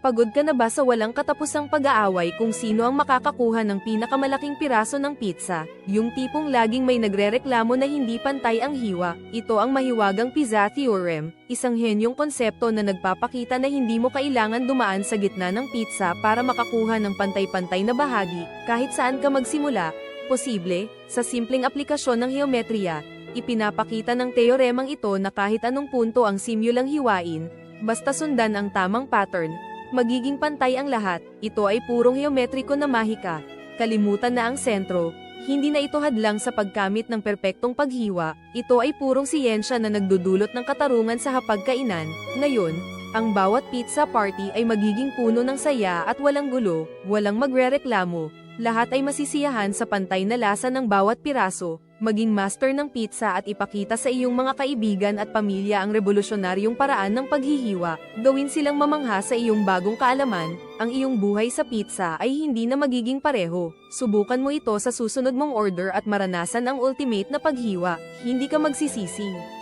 Pagod ka na ba sa walang katapusang pag-aaway kung sino ang makakakuha ng pinakamalaking piraso ng pizza? Yung tipong laging may nagrereklamo na hindi pantay ang hiwa. Ito ang mahiwagang Pizza Theorem, isang henyong konsepto na nagpapakita na hindi mo kailangan dumaan sa gitna ng pizza para makakuha ng pantay-pantay na bahagi, kahit saan ka magsimula. Posible, sa simpleng aplikasyon ng geometriya, ipinapakita ng teoremang ito na kahit anong punto ang simulang hiwain, basta sundan ang tamang pattern, magiging pantay ang lahat. Ito ay purong geometriko na mahika. Kalimutan na ang sentro. Hindi na ito hadlang sa pagkamit ng perpektong paghiwa. Ito ay purong siyensya na nagdudulot ng katarungan sa hapagkainan. Ngayon, ang bawat pizza party ay magiging puno ng saya at walang gulo, walang magrereklamo. Lahat ay masisiyahan sa pantay na lasa ng bawat piraso. Maging master ng pizza at ipakita sa iyong mga kaibigan at pamilya ang revolusyonaryong paraan ng paghihiwa. Gawin silang mamangha sa iyong bagong kaalaman. Ang iyong buhay sa pizza ay hindi na magiging pareho. Subukan mo ito sa susunod mong order at maranasan ang ultimate na paghiwa. Hindi ka magsisisi.